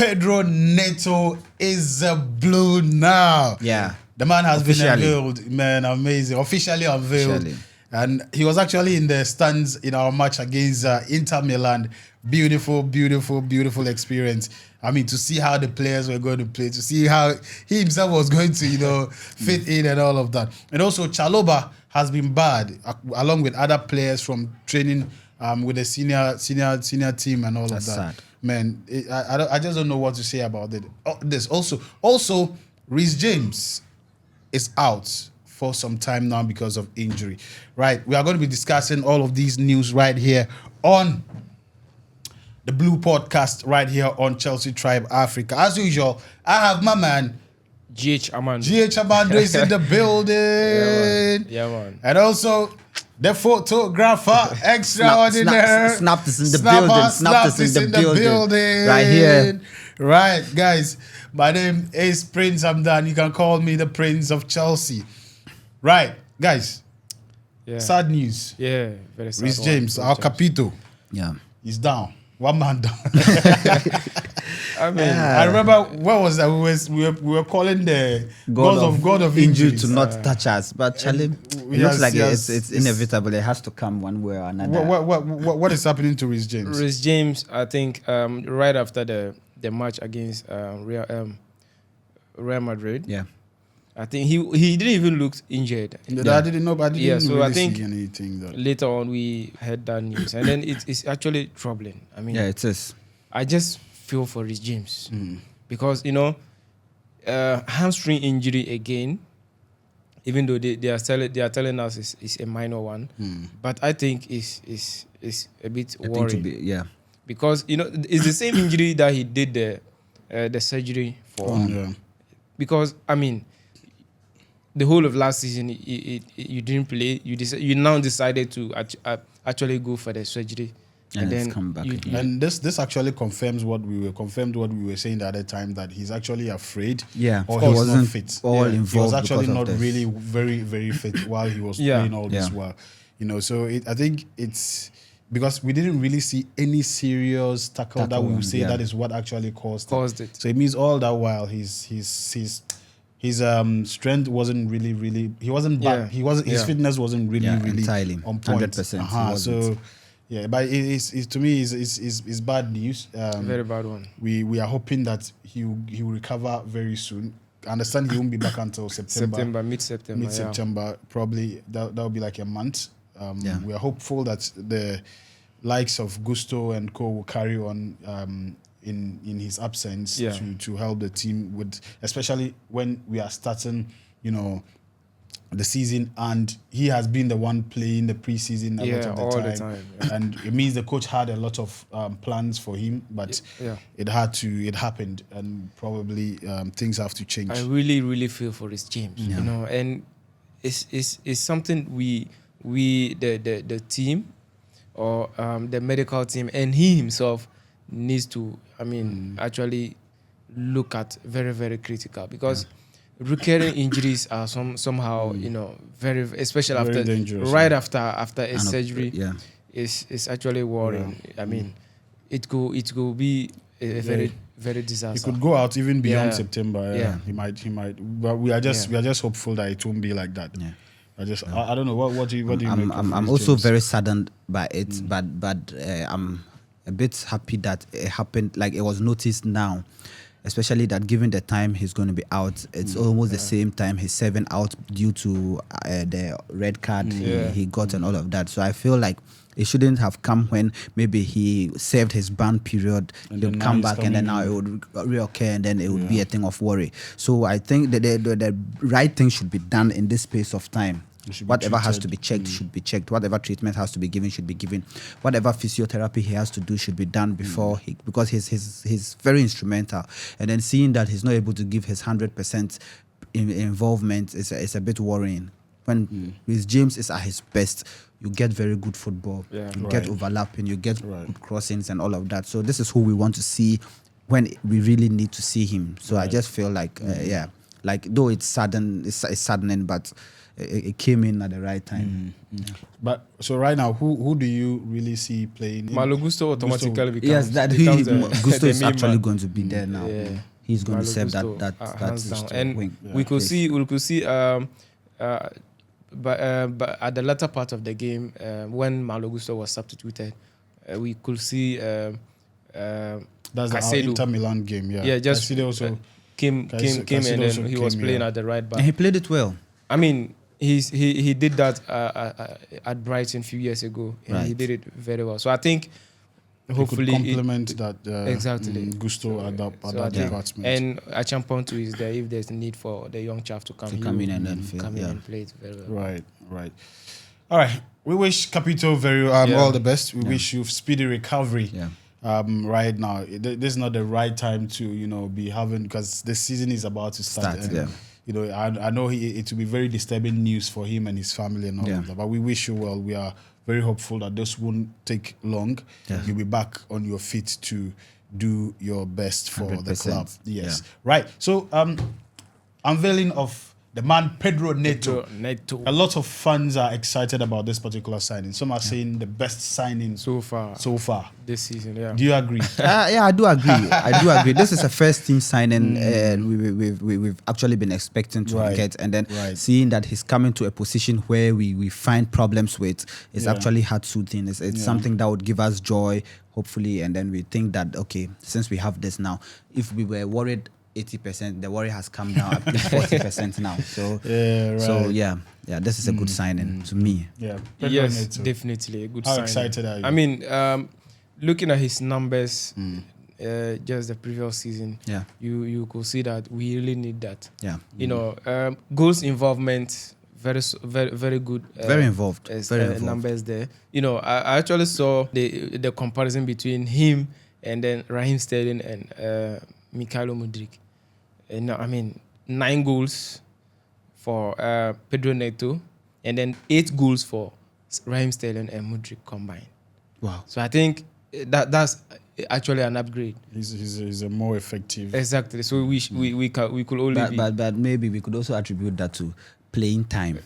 Pedro Neto is a blue now. Yeah. The man has been Officially. unveiled, man, amazing. Officially unveiled. Officially. And he was actually in the stands in our match against Inter Milan. Beautiful, beautiful, beautiful experience. I mean, to see how the players were going to play, to see how he himself was going to, fit in and all of that. And also, Chalobah has been bad, along with other players from training with the senior team and all That's of that. sad. Man, I just don't know what to say about it. This also, Reece James is out for some time now because of injury. Right, we are going to be discussing all of these news right here on the Blue Podcast, right here on Chelsea Tribe Africa. As usual, I have my man GH Amando. GH Amando is in the building. Yeah, man. And also the photographer extraordinaire. Snap is in the building. Snap is in the building. Right here. Right, guys. My name is Prince Hamdan. You can call me the Prince of Chelsea. Right, guys. Yeah. Sad news. Yeah, very sad. Reece James, our capito, Yeah. is down. One man down. I mean, I remember what was that? We were calling the God of injury injuries. to not touch us. But Charlie, it looks like it's inevitable. It has to come one way or another. What is happening to Reece James? Reece James, I think, right after the match against Real Madrid, Yeah. I think he didn't even look injured. I didn't know, but I didn't Yeah, so really I think see anything. Though. Later on, we heard that news, and then it's actually troubling. I mean, Yeah, it is. I just feel for Reece James because hamstring injury again. Even though they are telling us it's a minor one, but I think it's a bit worrying. Yeah. Because it's the same injury that he did the surgery for. Yeah. Because I mean, the whole of last season you didn't play. You now decided to actually go for the surgery, and then come back again. And this actually confirmed what we were saying the other time, that he's actually afraid. Yeah, or he he's wasn't not fit. all He was involved actually because not of this. really very very fit while he was Yeah. playing all this while. So I think it's because we didn't really see any serious tackle that we would say that is what actually caused it. So it means all that while his strength wasn't really he wasn't back. His fitness wasn't really entirely on point. 100%. So yeah, but it's to me is bad news. Very bad one. We are hoping that he will recover very soon. I understand he won't be back until September. Mid-September. Probably that will be like a month. We are hopeful that the likes of Gusto and Co will carry on in his absence to help the team with, especially when we are starting, the season, and he has been the one playing the preseason a lot of the time. And it means the coach had a lot of plans for him, but it happened, and probably things have to change. I really, really feel for Reece James, and it's something we the team or the medical team and he himself needs to, actually look at very, very critical, because recurring injuries are somehow, very, especially after a surgery, is actually worrying. I mean, it could be a very, very disaster. He could go out even beyond September. He might. But we are just hopeful that it won't be like that. Yeah. I don't know what do you make of I'm also James? Very saddened by it, but I'm a bit happy that it happened. Like, it was noticed now, especially that given the time he's going to be out, it's almost the same time he's serving out due to the red card he got and all of that. So I feel like it shouldn't have come when maybe he served his ban period, and he would come back, and then now it would reoccur, and then it would be a thing of worry. So I think that the right thing should be done in this space of time. Whatever has to be checked should be checked. Whatever treatment has to be given should be given. Whatever physiotherapy he has to do should be done before because he's very instrumental. And then seeing that he's not able to give his 100% involvement is a bit worrying. When Reece James is at his best, you get very good football. You get overlapping, you get good crossings and all of that. So this is who we want to see when we really need to see him. So I just feel like, Like though it's saddening, but it came in at the right time. But so right now, who do you really see playing? Malo Gusto automatically becomes. Yes, that Gusto is actually going to be there now. Yeah. He's going Malo to serve Gusto, that hands down. And wing. we could see but at the latter part of the game, when Malo Gusto was substituted, we could see That's our Caicedo. Inter Milan game. Yeah, Yeah, just Caicedo also came and then he was playing at the right back. And he played it well. I mean, he did that at Brighton a few years ago, and he did it very well. So I think hopefully he could complement that exactly Gusto at that department. And Achampong is there if there's a need for the young chap to come in and then come in and play it very well. Right. All right. We wish Capito very all the best. We wish you speedy recovery. Yeah. Right now, this is not the right time to be having, because the season is about to start. And, I know it will be very disturbing news for him and his family and all of that. But we wish you well. We are very hopeful that this won't take long. Yeah. You'll be back on your feet to do your best for 100%. The club. Yes. Yeah. Right. So, unveiling of the man Pedro Neto. A lot of fans are excited about this particular signing. Some are saying the best signing so far this season. Yeah. Do you agree? Yeah, I do agree. This is a first team signing we've actually been expecting to get, and then seeing that he's coming to a position where we find problems with is actually heart-soothing. It's something that would give us joy, hopefully, and then we think that okay, since we have this now, if we were worried 80%, the worry has come down up to 40% now. So this is a good signing to me. Yeah, yes, definitely a good signing. How excited are you? I mean, looking at his numbers, just the previous season, you could see that we really need that. Yeah, goals involvement, very good. Very involved. Numbers there. I actually saw the comparison between him and then Raheem Sterling and Mikhailo Mudryk. I mean, 9 goals for Pedro Neto, and then 8 goals for Raheem Sterling and Mudryk combined. Wow! So I think that's actually an upgrade. He's a more effective. Exactly. So we could only but maybe we could also attribute that to playing time.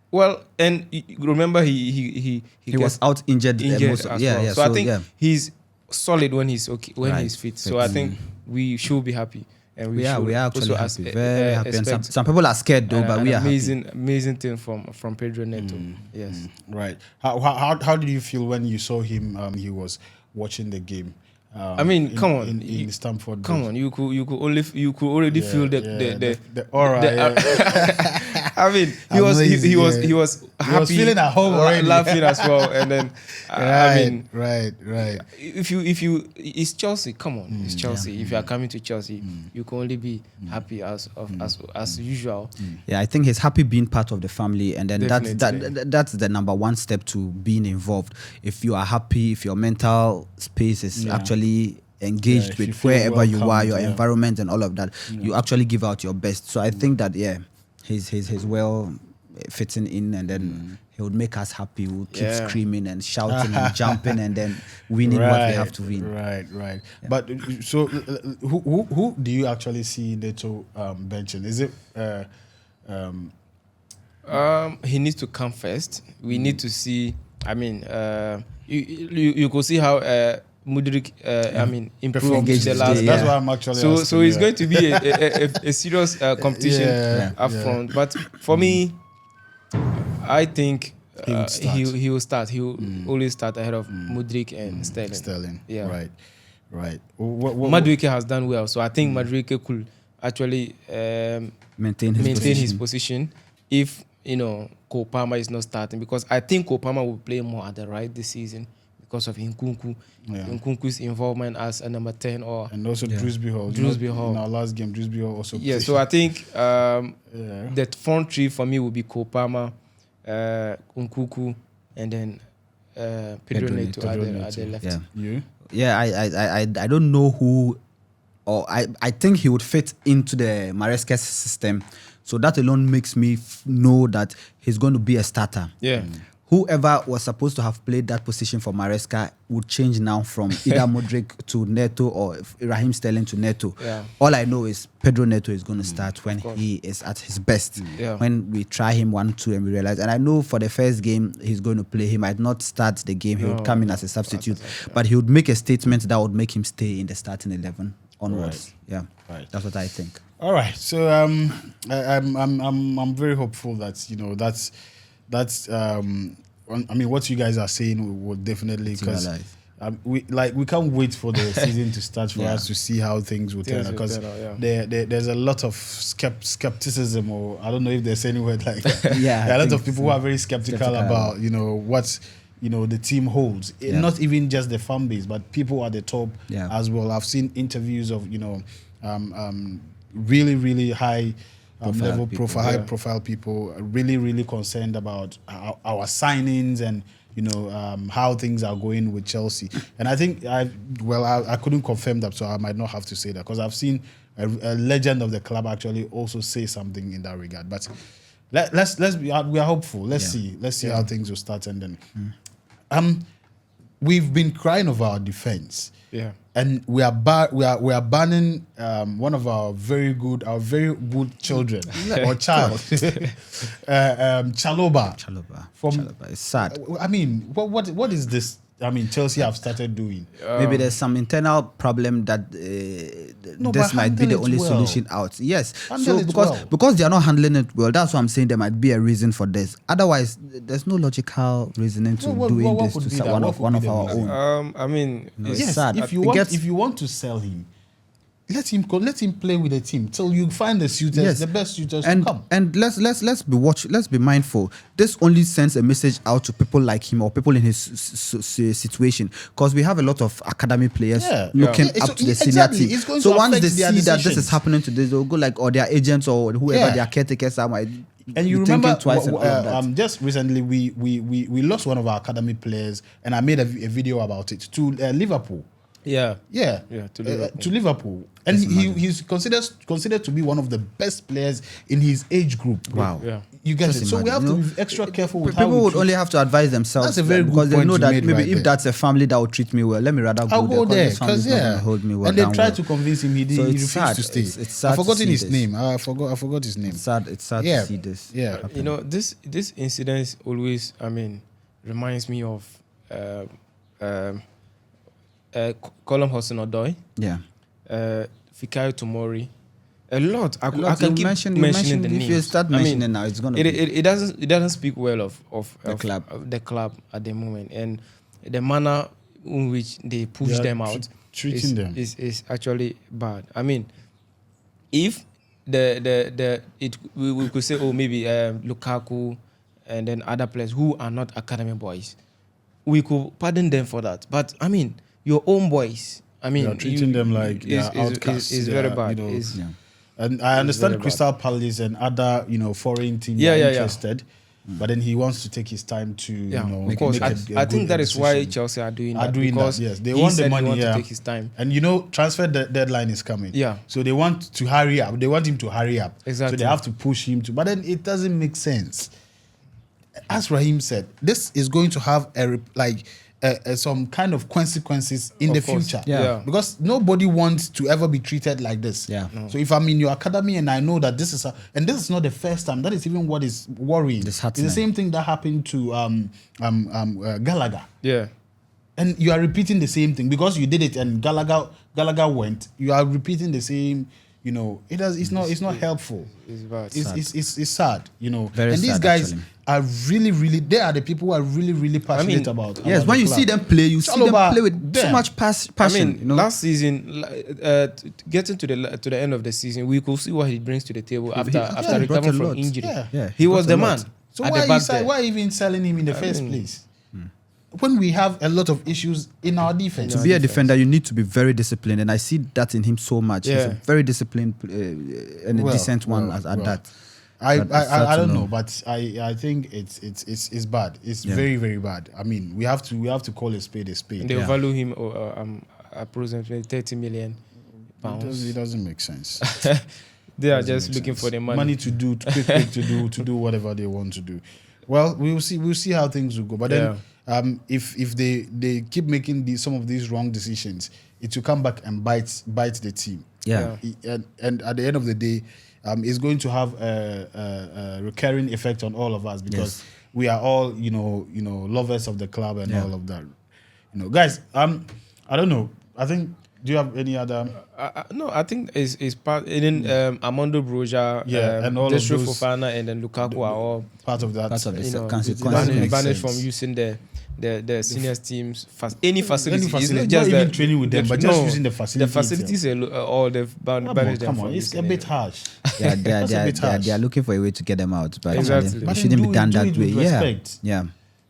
Well, and remember he was out injured. So I think he's solid when he's okay, when he's fit. So I think we should be happy, and we are actually happy, very happy. And some people are scared though, but we are amazing thing from Pedro Neto. Yes, right. How did you feel when you saw him? He was watching the game. I mean, come on, in Stamford. Come on, you could already feel the aura. I mean, he was happy. He was feeling at home already, laughing as well, and then I mean, right. If you, it's Chelsea. Come on, it's Chelsea. If you are coming to Chelsea, you can only be happy as usual. Yeah, I think he's happy being part of the family, and then that's the number one step to being involved. If you are happy, if your mental space is actually engaged with wherever you are, your environment and all of that, you actually give out your best. So I think that he's well fitting in, and then he would make us happy. We'll keep screaming and shouting and jumping, and then winning what we have to win. Right. Yeah. But so who do you actually see Neto benching? Is it he needs to come first. We need to see. I mean, you could see how Mudryk, improved the last. That's why I'm actually. So it's going to be a serious competition up front. But for me, I think he will start. He will always start ahead of Mudryk and Sterling. Yeah. Right. Madueke has done well, so I think Madueke could actually maintain his position if Cole Palmer is not starting, because I think Cole Palmer will play more at the right this season because of Nkunku. Nkunku's involvement as a number 10 and also Drewsby Hall. In our last game, Drewsby Hall also. Yeah, so I think the front three for me will be Cole Palmer, Nkunku, and then Pedro Neto at the left. Yeah. You? Yeah, I don't know who, or I think he would fit into the Maresca's system. So that alone makes me know that he's going to be a starter. Yeah. whoever was supposed to have played that position for Maresca would change now from either Modric to Neto or Raheem Sterling to Neto. Yeah. All I know is Pedro Neto is going to start when he is at his best. Yeah. When we try him 1-2 and we realize, and I know for the first game he's going to play. He might not start the game. He would come in as a substitute, but he would make a statement that would make him stay in the starting 11 onwards. Right. Yeah, that's what I think. All right, so I'm very hopeful that that's I mean what you guys are saying will definitely, because we can't wait for the season to start for us to see how things will turn out, because there's a lot of skepticism, or I don't know if there's any word like that. There are a lot of people who are very skeptical about what the team holds. Not even just the fan base, but people at the top as well. I've seen interviews of really, really high high profile people, really, really concerned about our signings and how things are going with Chelsea. And I think I couldn't confirm that, so I might not have to say that, because I've seen a legend of the club actually also say something in that regard. But we are hopeful. Let's see how things will start, and then we've been crying over our defense. Yeah. And we are banning one of our very good children or child, Chalobah. Chalobah. It's sad. I mean, what is this? I mean, Chelsea have started doing. Maybe there's some internal problem that this might be the only solution out. Yes. Because they are not handling it well, that's why I'm saying there might be a reason for this. Otherwise, there's no logical reasoning to doing this to one of our own. I mean, it's sad. If you want to sell him, let him play with the team till you find the suitors, the best suitors to come. And let's be mindful. This only sends a message out to people like him or people in his situation, because we have a lot of academy players looking up to the senior team. So once they see that this is happening to this, they'll go like, or their agents or whoever their caretakers are might. And you remember twice just recently we lost one of our academy players, and I made a video about it to Liverpool. To Liverpool. And he's considered to be one of the best players in his age group. Wow. Yeah. You get it. So we have to be extra careful with people would only have to advise themselves. That's a very good because they point know that maybe if that's a family that will treat me well, let me rather go there, because hold me well. And they tried to convince him, he refused to stay. It's sad. I've forgotten his name. I forgot his name. It's sad to see this. Yeah. This incident always, reminds me of Callum Hudson-Odoi. Yeah. Fikayo Tomori. A lot. I can keep mentioning the names. If you start mentioning now, it's gonna. It doesn't speak well of the club at the moment, and the manner in which they push them out, treating them is actually bad. I mean, if we could say, maybe Lukaku and then other players who are not academy boys, we could pardon them for that. But I mean, your own boys. I mean, you're treating them like outcasts. Is very bad. And I understand Crystal Palace and other foreign teams are interested, but then he wants to take his time to because I think that is why Chelsea are doing that. Because yes, they want the money. To take his time, and transfer deadline is coming. Yeah, so they want to hurry up. They want him to hurry up. Exactly. So they have to push him to. But then it doesn't make sense. As Raheem said, this is going to have some kind of consequences in the future. Yeah. Because nobody wants to ever be treated like this. Yeah. No. So if I'm in your academy and I know that this is not the first time, that is even what is worrying. It's the same thing that happened to Gallagher. Yeah. And you are repeating the same thing because you did it and Gallagher went. You are repeating the same. It's not helpful. It's bad. It's sad. Very and these sad, guys actually. are really. They are the people who are really passionate about. Yes, when you see them play, you see them play with so much passion. Last season, getting to the end of the season, we could see what he brings to the table after recovering from injury. Yeah, he was the man. So why even selling him in the first place? When we have a lot of issues in our defense. To be a defender, you need to be very disciplined, and I see that in him so much. Yeah. He's a very disciplined and a decent one at that. I don't know, but I think it's bad. It's very, very bad. I mean, we have to call a spade a spade. And they'll value him approximately £30 million. It doesn't make sense. They are just looking for the money. Money to do whatever they want to do. Well, we'll see how things will go. But then, if they keep making some of these wrong decisions, it will come back and bite the team. Yeah. And at the end of the day, it's going to have a recurring effect on all of us because we are all, lovers of the club and all of that. Guys, I don't know. I think. Do you have any other? No, I think it's part. And then Armando Broja, and all Desiree of those, Fofana, and then Lukaku are all part of that. Part of the consequences. Banished from using the seniors teams any facilities. It's not just even training with them, but just using the facilities. The facilities all they've banished them. Come on, it's a bit harsh. They are looking for a way to get them out, but exactly. it shouldn't be done that way. Yeah.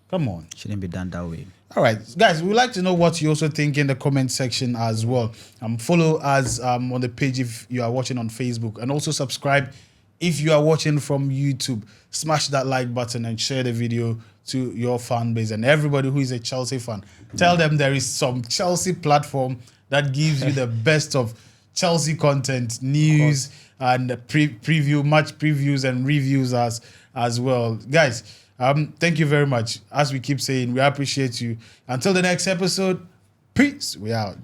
Come on, shouldn't be done that way. All right, guys, we'd like to know what you also think in the comment section as well. Follow us on the page if you are watching on Facebook, and also subscribe if you are watching from YouTube. Smash that like button and share the video to your fan base and everybody who is a Chelsea fan. Tell them there is some Chelsea platform that gives you the best of Chelsea content, news, and preview, match previews and reviews as well. Guys, thank you very much. As we keep saying, we appreciate you. Until the next episode, peace. We out.